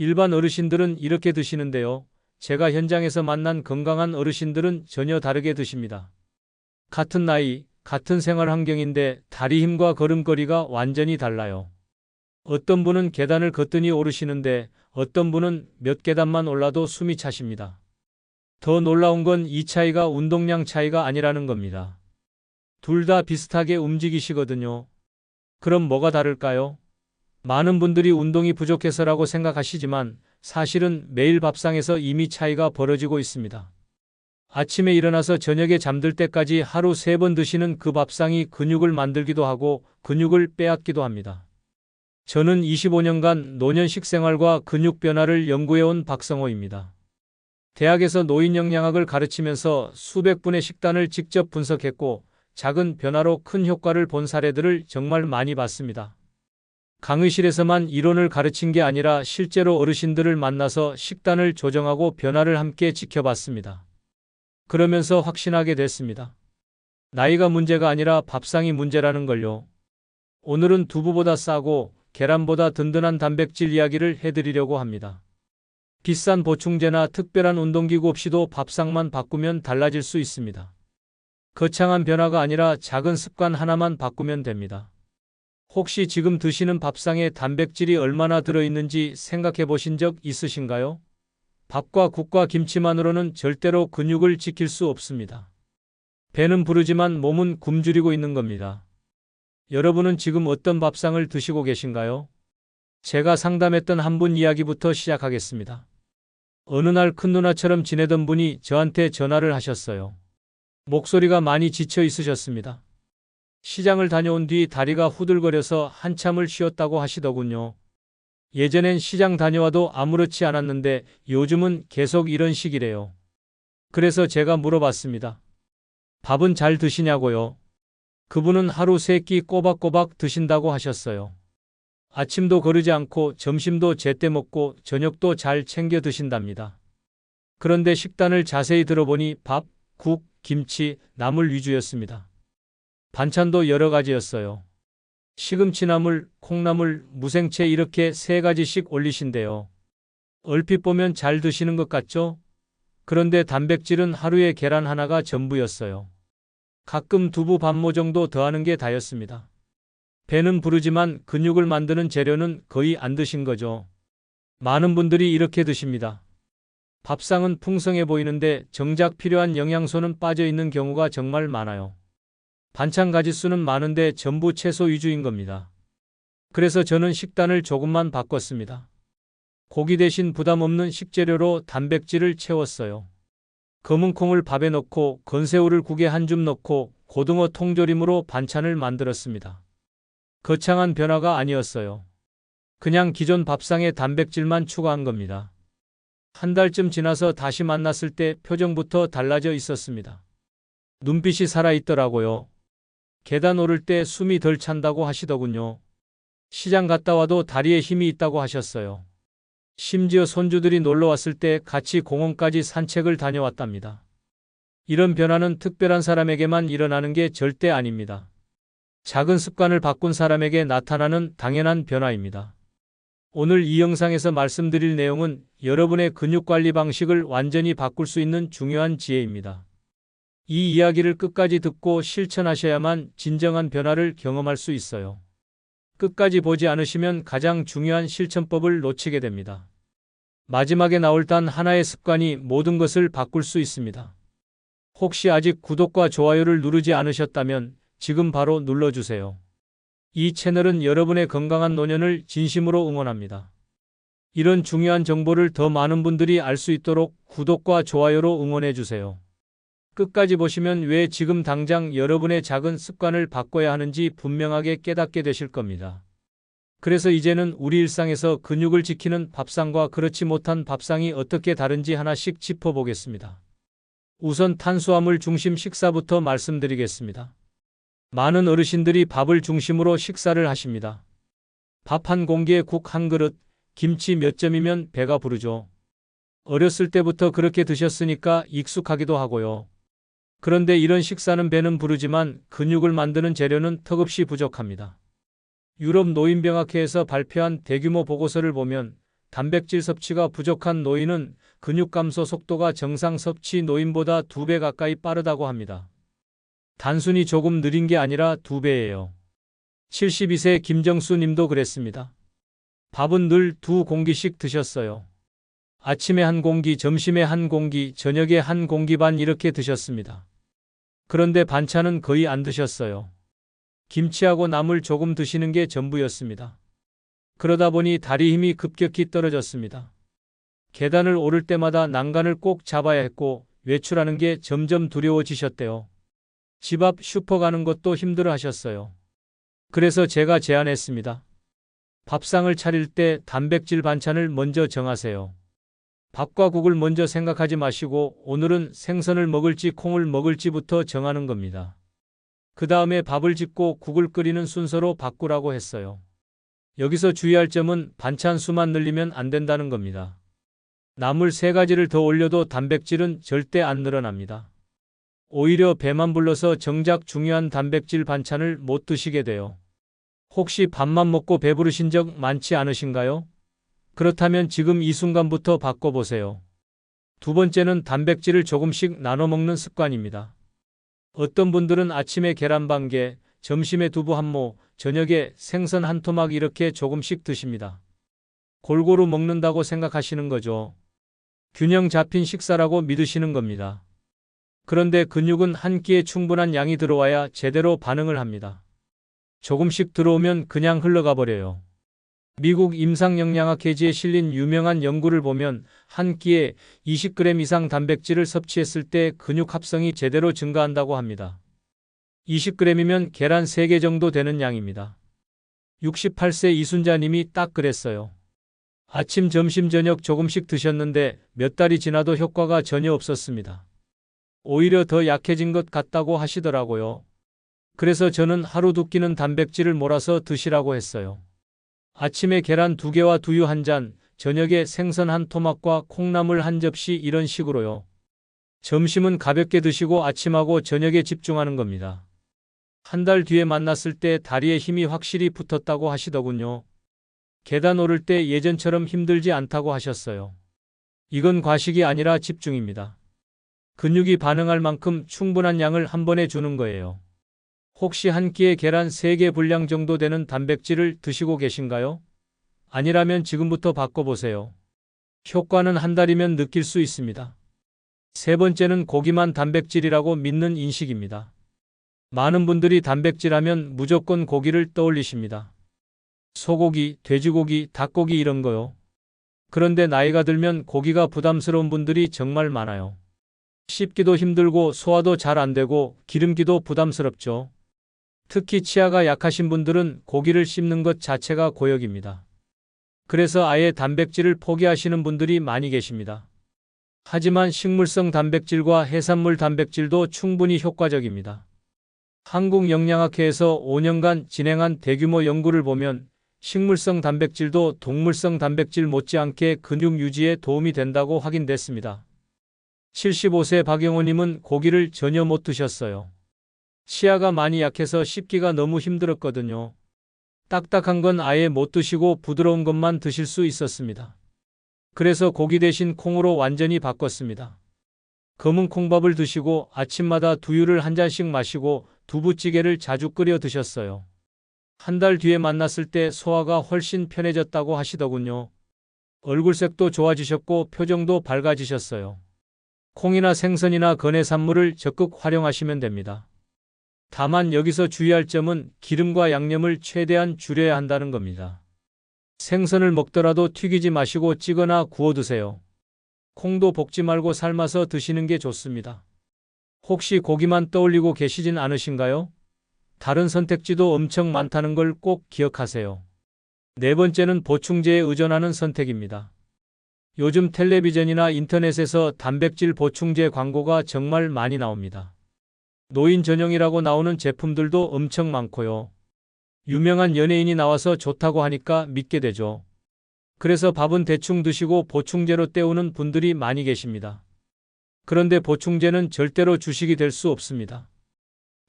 일반 어르신들은 이렇게 드시는데요. 제가 현장에서 만난 건강한 어르신들은 전혀 다르게 드십니다. 같은 나이, 같은 생활 환경인데 다리 힘과 걸음걸이가 완전히 달라요. 어떤 분은 계단을 거뜬히 오르시는데 어떤 분은 몇 계단만 올라도 숨이 차십니다. 더 놀라운 건 이 차이가 운동량 차이가 아니라는 겁니다. 둘 다 비슷하게 움직이시거든요. 그럼 뭐가 다를까요? 많은 분들이 운동이 부족해서라고 생각하시지만 사실은 매일 밥상에서 이미 차이가 벌어지고 있습니다. 아침에 일어나서 저녁에 잠들 때까지 하루 3번 드시는 그 밥상이 근육을 만들기도 하고 근육을 빼앗기도 합니다. 저는 25년간 노년 식생활과 근육 변화를 연구해온 박성호입니다. 대학에서 노인영양학을 가르치면서 수백 분의 식단을 직접 분석했고 작은 변화로 큰 효과를 본 사례들을 정말 많이 봤습니다. 강의실에서만 이론을 가르친 게 아니라 실제로 어르신들을 만나서 식단을 조정하고 변화를 함께 지켜봤습니다. 그러면서 확신하게 됐습니다. 나이가 문제가 아니라 밥상이 문제라는 걸요. 오늘은 두부보다 싸고 계란보다 든든한 단백질 이야기를 해드리려고 합니다. 비싼 보충제나 특별한 운동기구 없이도 밥상만 바꾸면 달라질 수 있습니다. 거창한 변화가 아니라 작은 습관 하나만 바꾸면 됩니다. 혹시 지금 드시는 밥상에 단백질이 얼마나 들어있는지 생각해 보신 적 있으신가요? 밥과 국과 김치만으로는 절대로 근육을 지킬 수 없습니다. 배는 부르지만 몸은 굶주리고 있는 겁니다. 여러분은 지금 어떤 밥상을 드시고 계신가요? 제가 상담했던 한 분 이야기부터 시작하겠습니다. 어느 날 큰 누나처럼 지내던 분이 저한테 전화를 하셨어요. 목소리가 많이 지쳐 있으셨습니다. 시장을 다녀온 뒤 다리가 후들거려서 한참을 쉬었다고 하시더군요. 예전엔 시장 다녀와도 아무렇지 않았는데 요즘은 계속 이런 식이래요. 그래서 제가 물어봤습니다. 밥은 잘 드시냐고요? 그분은 하루 3끼 꼬박꼬박 드신다고 하셨어요. 아침도 거르지 않고 점심도 제때 먹고 저녁도 잘 챙겨 드신답니다. 그런데 식단을 자세히 들어보니 밥, 국, 김치, 나물 위주였습니다. 반찬도 여러 가지였어요. 시금치나물, 콩나물, 무생채 이렇게 3가지씩 올리신대요. 얼핏 보면 잘 드시는 것 같죠? 그런데 단백질은 하루에 계란 하나가 전부였어요. 가끔 두부 반모 정도 더하는 게 다였습니다. 배는 부르지만 근육을 만드는 재료는 거의 안 드신 거죠. 많은 분들이 이렇게 드십니다. 밥상은 풍성해 보이는데 정작 필요한 영양소는 빠져 있는 경우가 정말 많아요. 반찬 가짓수는 많은데 전부 채소 위주인 겁니다. 그래서 저는 식단을 조금만 바꿨습니다. 고기 대신 부담 없는 식재료로 단백질을 채웠어요. 검은 콩을 밥에 넣고 건새우를 국에 한 줌 넣고 고등어 통조림으로 반찬을 만들었습니다. 거창한 변화가 아니었어요. 그냥 기존 밥상에 단백질만 추가한 겁니다. 한 달쯤 지나서 다시 만났을 때 표정부터 달라져 있었습니다. 눈빛이 살아있더라고요. 계단 오를 때 숨이 덜 찬다고 하시더군요. 시장 갔다 와도 다리에 힘이 있다고 하셨어요. 심지어 손주들이 놀러 왔을 때 같이 공원까지 산책을 다녀왔답니다. 이런 변화는 특별한 사람에게만 일어나는 게 절대 아닙니다. 작은 습관을 바꾼 사람에게 나타나는 당연한 변화입니다. 오늘 이 영상에서 말씀드릴 내용은 여러분의 근육관리 방식을 완전히 바꿀 수 있는 중요한 지혜입니다. 이 이야기를 끝까지 듣고 실천하셔야만 진정한 변화를 경험할 수 있어요. 끝까지 보지 않으시면 가장 중요한 실천법을 놓치게 됩니다. 마지막에 나올 단 하나의 습관이 모든 것을 바꿀 수 있습니다. 혹시 아직 구독과 좋아요를 누르지 않으셨다면 지금 바로 눌러주세요. 이 채널은 여러분의 건강한 노년을 진심으로 응원합니다. 이런 중요한 정보를 더 많은 분들이 알 수 있도록 구독과 좋아요로 응원해주세요. 끝까지 보시면 왜 지금 당장 여러분의 작은 습관을 바꿔야 하는지 분명하게 깨닫게 되실 겁니다. 그래서 이제는 우리 일상에서 근육을 지키는 밥상과 그렇지 못한 밥상이 어떻게 다른지 하나씩 짚어보겠습니다. 우선 탄수화물 중심 식사부터 말씀드리겠습니다. 많은 어르신들이 밥을 중심으로 식사를 하십니다. 밥 한 공기에 국 한 그릇, 김치 몇 점이면 배가 부르죠. 어렸을 때부터 그렇게 드셨으니까 익숙하기도 하고요. 그런데 이런 식사는 배는 부르지만 근육을 만드는 재료는 턱없이 부족합니다. 유럽 노인병학회에서 발표한 대규모 보고서를 보면 단백질 섭취가 부족한 노인은 근육 감소 속도가 정상 섭취 노인보다 2배 가까이 빠르다고 합니다. 단순히 조금 느린 게 아니라 2배예요. 72세 김정수 님도 그랬습니다. 밥은 늘 2공기씩 드셨어요. 아침에 1공기, 점심에 1공기, 저녁에 1공기 반 이렇게 드셨습니다. 그런데 반찬은 거의 안 드셨어요. 김치하고 나물 조금 드시는 게 전부였습니다. 그러다 보니 다리 힘이 급격히 떨어졌습니다. 계단을 오를 때마다 난간을 꼭 잡아야 했고 외출하는 게 점점 두려워지셨대요. 집 앞 슈퍼 가는 것도 힘들어 하셨어요. 그래서 제가 제안했습니다. 밥상을 차릴 때 단백질 반찬을 먼저 정하세요. 밥과 국을 먼저 생각하지 마시고 오늘은 생선을 먹을지 콩을 먹을지부터 정하는 겁니다. 그 다음에 밥을 짓고 국을 끓이는 순서로 바꾸라고 했어요. 여기서 주의할 점은 반찬 수만 늘리면 안 된다는 겁니다. 나물 3가지를 더 올려도 단백질은 절대 안 늘어납니다. 오히려 배만 불러서 정작 중요한 단백질 반찬을 못 드시게 돼요. 혹시 밥만 먹고 배부르신 적 많지 않으신가요? 그렇다면 지금 이 순간부터 바꿔보세요. 2번째는 단백질을 조금씩 나눠 먹는 습관입니다. 어떤 분들은 아침에 계란 1개, 점심에 두부 1모, 저녁에 생선 1토막 이렇게 조금씩 드십니다. 골고루 먹는다고 생각하시는 거죠. 균형 잡힌 식사라고 믿으시는 겁니다. 그런데 근육은 한 끼에 충분한 양이 들어와야 제대로 반응을 합니다. 조금씩 들어오면 그냥 흘러가 버려요. 미국 임상영양학회지에 실린 유명한 연구를 보면 한 끼에 20g 이상 단백질을 섭취했을 때 근육 합성이 제대로 증가한다고 합니다. 20g이면 계란 3개 정도 되는 양입니다. 68세 이순자님이 딱 그랬어요. 아침, 점심, 저녁 조금씩 드셨는데 몇 달이 지나도 효과가 전혀 없었습니다. 오히려 더 약해진 것 같다고 하시더라고요. 그래서 저는 하루 2끼는 단백질을 몰아서 드시라고 했어요. 아침에 계란 2개와 두유 1잔, 저녁에 생선 1토막과 콩나물 1접시 이런 식으로요. 점심은 가볍게 드시고 아침하고 저녁에 집중하는 겁니다. 한 달 뒤에 만났을 때 다리에 힘이 확실히 붙었다고 하시더군요. 계단 오를 때 예전처럼 힘들지 않다고 하셨어요. 이건 과식이 아니라 집중입니다. 근육이 반응할 만큼 충분한 양을 한 번에 주는 거예요. 혹시 한 끼에 계란 3개 분량 정도 되는 단백질을 드시고 계신가요? 아니라면 지금부터 바꿔보세요. 효과는 한 달이면 느낄 수 있습니다. 3번째는 고기만 단백질이라고 믿는 인식입니다. 많은 분들이 단백질 하면 무조건 고기를 떠올리십니다. 소고기, 돼지고기, 닭고기 이런 거요. 그런데 나이가 들면 고기가 부담스러운 분들이 정말 많아요. 씹기도 힘들고 소화도 잘 안 되고 기름기도 부담스럽죠. 특히 치아가 약하신 분들은 고기를 씹는 것 자체가 고역입니다. 그래서 아예 단백질을 포기하시는 분들이 많이 계십니다. 하지만 식물성 단백질과 해산물 단백질도 충분히 효과적입니다. 한국영양학회에서 5년간 진행한 대규모 연구를 보면 식물성 단백질도 동물성 단백질 못지않게 근육 유지에 도움이 된다고 확인됐습니다. 75세 박영호님은 고기를 전혀 못 드셨어요. 치아가 많이 약해서 씹기가 너무 힘들었거든요. 딱딱한 건 아예 못 드시고 부드러운 것만 드실 수 있었습니다. 그래서 고기 대신 콩으로 완전히 바꿨습니다. 검은 콩밥을 드시고 아침마다 두유를 1잔씩 마시고 두부찌개를 자주 끓여 드셨어요. 한 달 뒤에 만났을 때 소화가 훨씬 편해졌다고 하시더군요. 얼굴색도 좋아지셨고 표정도 밝아지셨어요. 콩이나 생선이나 건해산물을 적극 활용하시면 됩니다. 다만 여기서 주의할 점은 기름과 양념을 최대한 줄여야 한다는 겁니다. 생선을 먹더라도 튀기지 마시고 찌거나 구워 드세요. 콩도 볶지 말고 삶아서 드시는 게 좋습니다. 혹시 고기만 떠올리고 계시진 않으신가요? 다른 선택지도 엄청 많다는 걸 꼭 기억하세요. 4번째는 보충제에 의존하는 선택입니다. 요즘 텔레비전이나 인터넷에서 단백질 보충제 광고가 정말 많이 나옵니다. 노인 전용이라고 나오는 제품들도 엄청 많고요. 유명한 연예인이 나와서 좋다고 하니까 믿게 되죠. 그래서 밥은 대충 드시고 보충제로 때우는 분들이 많이 계십니다. 그런데 보충제는 절대로 주식이 될 수 없습니다.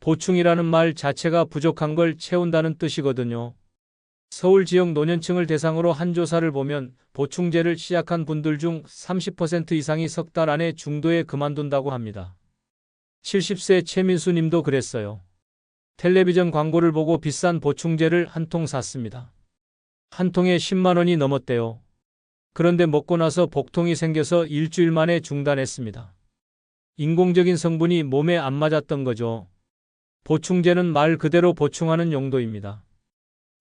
보충이라는 말 자체가 부족한 걸 채운다는 뜻이거든요. 서울 지역 노년층을 대상으로 한 조사를 보면 보충제를 시작한 분들 중 30% 이상이 석 달 안에 중도에 그만둔다고 합니다. 70세 최민수 님도 그랬어요. 텔레비전 광고를 보고 비싼 보충제를 한 통 샀습니다. 한 통에 10만 원이 넘었대요. 그런데 먹고 나서 복통이 생겨서 일주일 만에 중단했습니다. 인공적인 성분이 몸에 안 맞았던 거죠. 보충제는 말 그대로 보충하는 용도입니다.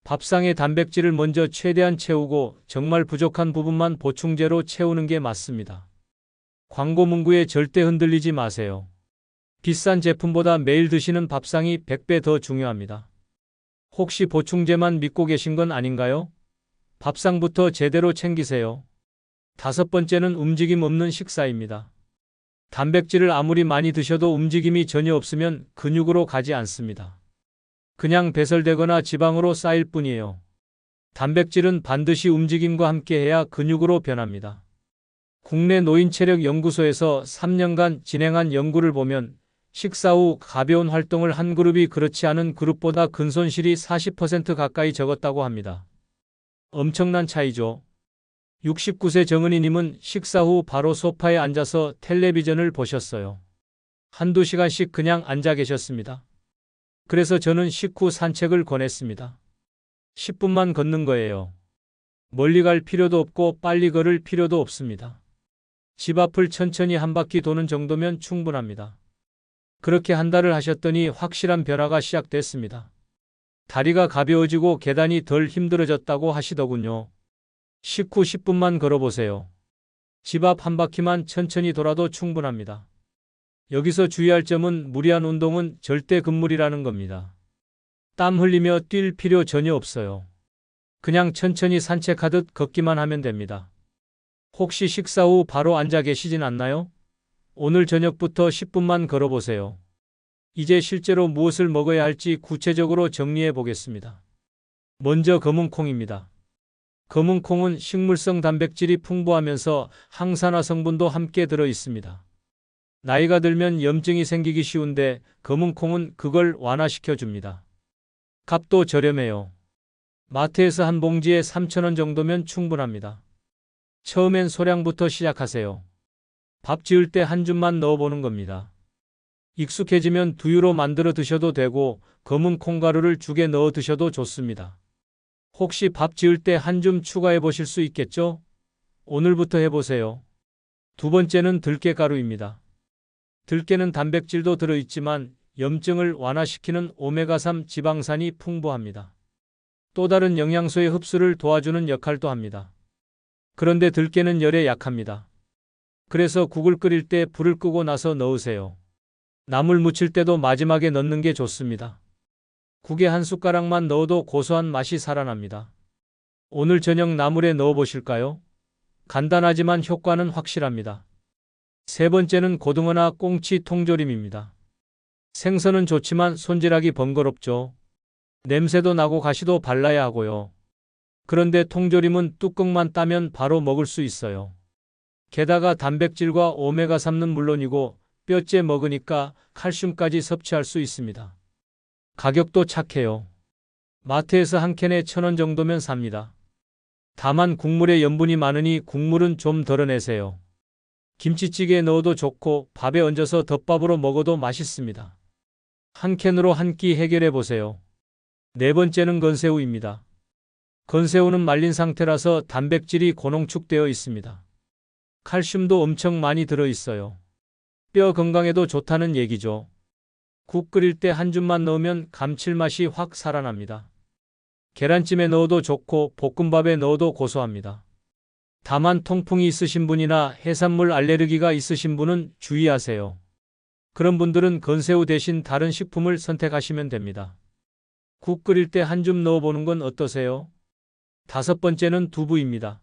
밥상의 단백질을 먼저 최대한 채우고 정말 부족한 부분만 보충제로 채우는 게 맞습니다. 광고 문구에 절대 흔들리지 마세요. 비싼 제품보다 매일 드시는 밥상이 100배 더 중요합니다. 혹시 보충제만 믿고 계신 건 아닌가요? 밥상부터 제대로 챙기세요. 5번째는 움직임 없는 식사입니다. 단백질을 아무리 많이 드셔도 움직임이 전혀 없으면 근육으로 가지 않습니다. 그냥 배설되거나 지방으로 쌓일 뿐이에요. 단백질은 반드시 움직임과 함께해야 근육으로 변합니다. 국내 노인체력연구소에서 3년간 진행한 연구를 보면 식사 후 가벼운 활동을 한 그룹이 그렇지 않은 그룹보다 근손실이 40% 가까이 적었다고 합니다. 엄청난 차이죠. 69세 정은희님은 식사 후 바로 소파에 앉아서 텔레비전을 보셨어요. 한두 시간씩 그냥 앉아 계셨습니다. 그래서 저는 식후 산책을 권했습니다. 10분만 걷는 거예요. 멀리 갈 필요도 없고 빨리 걸을 필요도 없습니다. 집 앞을 천천히 한 바퀴 도는 정도면 충분합니다. 그렇게 한 달을 하셨더니 확실한 변화가 시작됐습니다. 다리가 가벼워지고 계단이 덜 힘들어졌다고 하시더군요. 식후 10분만 걸어보세요. 집 앞 한 바퀴만 천천히 돌아도 충분합니다. 여기서 주의할 점은 무리한 운동은 절대 금물이라는 겁니다. 땀 흘리며 뛸 필요 전혀 없어요. 그냥 천천히 산책하듯 걷기만 하면 됩니다. 혹시 식사 후 바로 앉아 계시진 않나요? 오늘 저녁부터 10분만 걸어보세요. 이제 실제로 무엇을 먹어야 할지 구체적으로 정리해 보겠습니다. 먼저 검은콩입니다. 검은콩은 식물성 단백질이 풍부하면서 항산화 성분도 함께 들어 있습니다. 나이가 들면 염증이 생기기 쉬운데 검은콩은 그걸 완화시켜 줍니다. 값도 저렴해요. 마트에서 한 봉지에 3,000원 정도면 충분합니다. 처음엔 소량부터 시작하세요. 밥 지을 때 한 줌만 넣어보는 겁니다. 익숙해지면 두유로 만들어 드셔도 되고 검은 콩가루를 죽에 넣어 드셔도 좋습니다. 혹시 밥 지을 때 한 줌 추가해 보실 수 있겠죠? 오늘부터 해보세요. 두 번째는 들깨가루입니다. 들깨는 단백질도 들어있지만 염증을 완화시키는 오메가3 지방산이 풍부합니다. 또 다른 영양소의 흡수를 도와주는 역할도 합니다. 그런데 들깨는 열에 약합니다. 그래서 국을 끓일 때 불을 끄고 나서 넣으세요. 나물 무칠 때도 마지막에 넣는 게 좋습니다. 국에 한 숟가락만 넣어도 고소한 맛이 살아납니다. 오늘 저녁 나물에 넣어 보실까요? 간단하지만 효과는 확실합니다. 세 번째는 고등어나 꽁치 통조림입니다. 생선은 좋지만 손질하기 번거롭죠. 냄새도 나고 가시도 발라야 하고요. 그런데 통조림은 뚜껑만 따면 바로 먹을 수 있어요. 게다가 단백질과 오메가3는 물론이고 뼈째 먹으니까 칼슘까지 섭취할 수 있습니다. 가격도 착해요. 마트에서 한 캔에 1,000원 정도면 삽니다. 다만 국물에 염분이 많으니 국물은 좀 덜어내세요. 김치찌개에 넣어도 좋고 밥에 얹어서 덮밥으로 먹어도 맛있습니다. 한 캔으로 한 끼 해결해 보세요. 네 번째는 건새우입니다. 건새우는 말린 상태라서 단백질이 고농축되어 있습니다. 칼슘도 엄청 많이 들어있어요. 뼈 건강에도 좋다는 얘기죠. 국 끓일 때 한 줌만 넣으면 감칠맛이 확 살아납니다. 계란찜에 넣어도 좋고 볶음밥에 넣어도 고소합니다. 다만 통풍이 있으신 분이나 해산물 알레르기가 있으신 분은 주의하세요. 그런 분들은 건새우 대신 다른 식품을 선택하시면 됩니다. 국 끓일 때 한 줌 넣어보는 건 어떠세요? 다섯 번째는 두부입니다.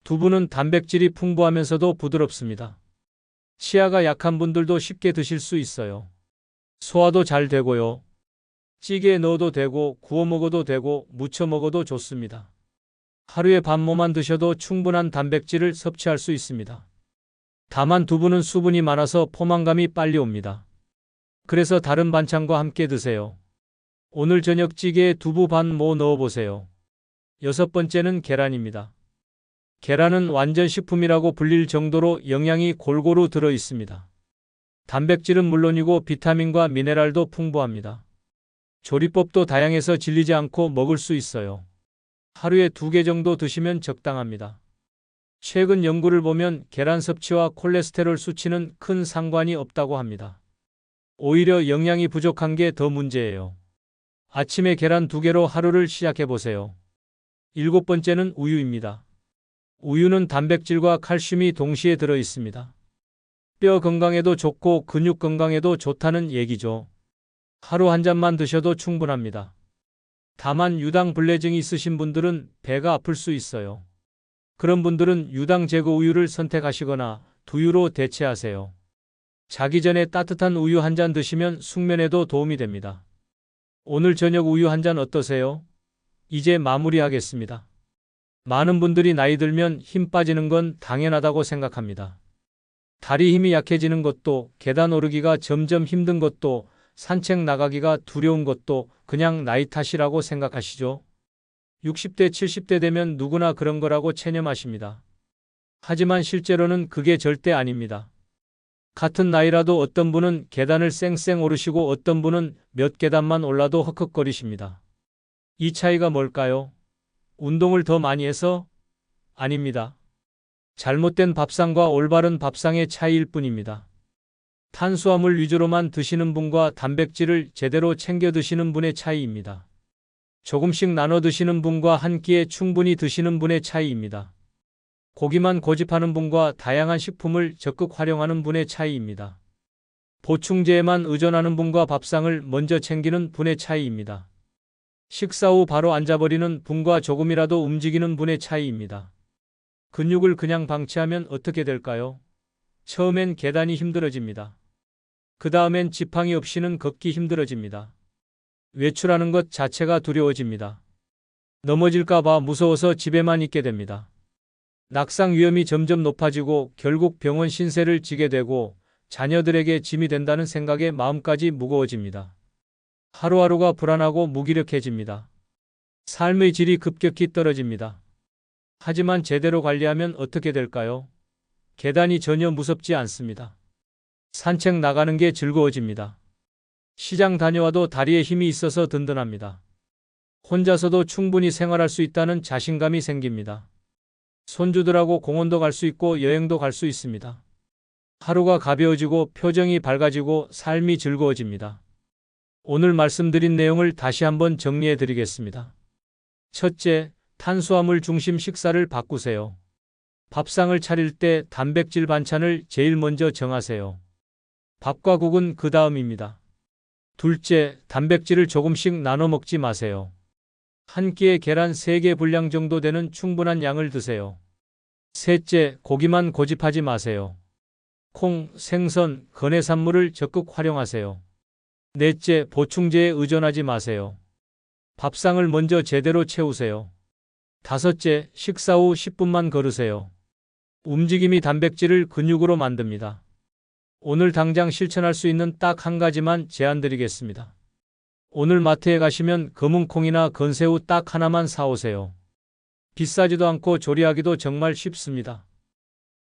두부는 단백질이 풍부하면서도 부드럽습니다. 치아가 약한 분들도 쉽게 드실 수 있어요. 소화도 잘 되고요. 찌개에 넣어도 되고 구워 먹어도 되고 무쳐 먹어도 좋습니다. 하루에 반모만 드셔도 충분한 단백질을 섭취할 수 있습니다. 다만 두부는 수분이 많아서 포만감이 빨리 옵니다. 그래서 다른 반찬과 함께 드세요. 오늘 저녁 찌개에 두부 반 모 넣어보세요. 6번째는 계란입니다. 계란은 완전 식품이라고 불릴 정도로 영양이 골고루 들어 있습니다. 단백질은 물론이고 비타민과 미네랄도 풍부합니다. 조리법도 다양해서 질리지 않고 먹을 수 있어요. 하루에 2개 정도 드시면 적당합니다. 최근 연구를 보면 계란 섭취와 콜레스테롤 수치는 큰 상관이 없다고 합니다. 오히려 영양이 부족한 게 더 문제예요. 아침에 계란 2개로 하루를 시작해 보세요. 7번째는 우유입니다. 우유는 단백질과 칼슘이 동시에 들어 있습니다. 뼈 건강에도 좋고 근육 건강에도 좋다는 얘기죠. 하루 한 잔만 드셔도 충분합니다. 다만 유당 불내증이 있으신 분들은 배가 아플 수 있어요. 그런 분들은 유당 제거 우유를 선택하시거나 두유로 대체하세요. 자기 전에 따뜻한 우유 한 잔 드시면 숙면에도 도움이 됩니다. 오늘 저녁 우유 한 잔 어떠세요? 이제 마무리하겠습니다. 많은 분들이 나이 들면 힘 빠지는 건 당연하다고 생각합니다. 다리 힘이 약해지는 것도, 계단 오르기가 점점 힘든 것도, 산책 나가기가 두려운 것도 그냥 나이 탓이라고 생각하시죠? 60대, 70대 되면 누구나 그런 거라고 체념하십니다. 하지만 실제로는 그게 절대 아닙니다. 같은 나이라도 어떤 분은 계단을 쌩쌩 오르시고 어떤 분은 몇 계단만 올라도 헉헉거리십니다. 이 차이가 뭘까요? 운동을 더 많이 해서? 아닙니다. 잘못된 밥상과 올바른 밥상의 차이일 뿐입니다. 탄수화물 위주로만 드시는 분과 단백질을 제대로 챙겨 드시는 분의 차이입니다. 조금씩 나눠 드시는 분과 한 끼에 충분히 드시는 분의 차이입니다. 고기만 고집하는 분과 다양한 식품을 적극 활용하는 분의 차이입니다. 보충제에만 의존하는 분과 밥상을 먼저 챙기는 분의 차이입니다. 식사 후 바로 앉아버리는 분과 조금이라도 움직이는 분의 차이입니다. 근육을 그냥 방치하면 어떻게 될까요? 처음엔 계단이 힘들어집니다. 그 다음엔 지팡이 없이는 걷기 힘들어집니다. 외출하는 것 자체가 두려워집니다. 넘어질까봐 무서워서 집에만 있게 됩니다. 낙상 위험이 점점 높아지고 결국 병원 신세를 지게 되고 자녀들에게 짐이 된다는 생각에 마음까지 무거워집니다. 하루하루가 불안하고 무기력해집니다. 삶의 질이 급격히 떨어집니다. 하지만 제대로 관리하면 어떻게 될까요? 계단이 전혀 무섭지 않습니다. 산책 나가는 게 즐거워집니다. 시장 다녀와도 다리에 힘이 있어서 든든합니다. 혼자서도 충분히 생활할 수 있다는 자신감이 생깁니다. 손주들하고 공원도 갈 수 있고 여행도 갈 수 있습니다. 하루가 가벼워지고 표정이 밝아지고 삶이 즐거워집니다. 오늘 말씀드린 내용을 다시 한번 정리해 드리겠습니다. 첫째, 탄수화물 중심 식사를 바꾸세요. 밥상을 차릴 때 단백질 반찬을 제일 먼저 정하세요. 밥과 국은 그 다음입니다. 둘째, 단백질을 조금씩 나눠 먹지 마세요. 한 끼에 계란 3개 분량 정도 되는 충분한 양을 드세요. 셋째, 고기만 고집하지 마세요. 콩, 생선, 건해산물을 적극 활용하세요. 넷째, 보충제에 의존하지 마세요. 밥상을 먼저 제대로 채우세요. 다섯째, 식사 후 10분만 걸으세요. 움직임이 단백질을 근육으로 만듭니다. 오늘 당장 실천할 수 있는 딱 한 가지만 제안드리겠습니다. 오늘 마트에 가시면 검은콩이나 건새우 딱 하나만 사오세요. 비싸지도 않고 조리하기도 정말 쉽습니다.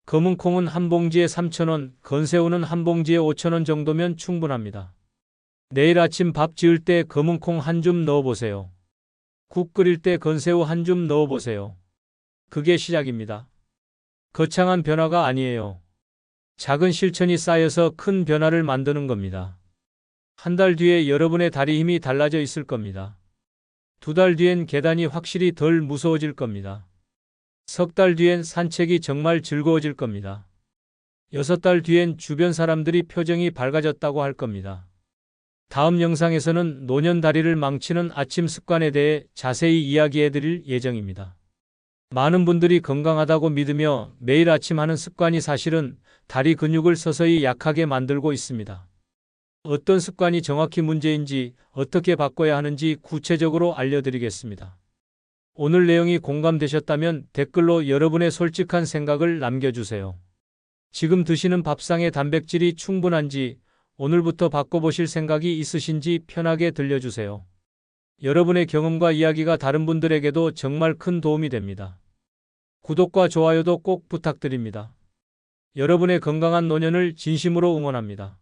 검은콩은 한 봉지에 3,000원, 건새우는 한 봉지에 5,000원 정도면 충분합니다. 내일 아침 밥 지을 때 검은콩 한 줌 넣어보세요. 국 끓일 때 건새우 한 줌 넣어보세요. 그게 시작입니다. 거창한 변화가 아니에요. 작은 실천이 쌓여서 큰 변화를 만드는 겁니다. 한 달 뒤에 여러분의 다리 힘이 달라져 있을 겁니다. 2달 뒤엔 계단이 확실히 덜 무서워질 겁니다. 3달 뒤엔 산책이 정말 즐거워질 겁니다. 6달 뒤엔 주변 사람들이 표정이 밝아졌다고 할 겁니다. 다음 영상에서는 노년 다리를 망치는 아침 습관에 대해 자세히 이야기해 드릴 예정입니다. 많은 분들이 건강하다고 믿으며 매일 아침 하는 습관이 사실은 다리 근육을 서서히 약하게 만들고 있습니다. 어떤 습관이 정확히 문제인지 어떻게 바꿔야 하는지 구체적으로 알려드리겠습니다. 오늘 내용이 공감되셨다면 댓글로 여러분의 솔직한 생각을 남겨주세요. 지금 드시는 밥상의 단백질이 충분한지, 오늘부터 바꿔보실 생각이 있으신지 편하게 들려주세요. 여러분의 경험과 이야기가 다른 분들에게도 정말 큰 도움이 됩니다. 구독과 좋아요도 꼭 부탁드립니다. 여러분의 건강한 노년을 진심으로 응원합니다.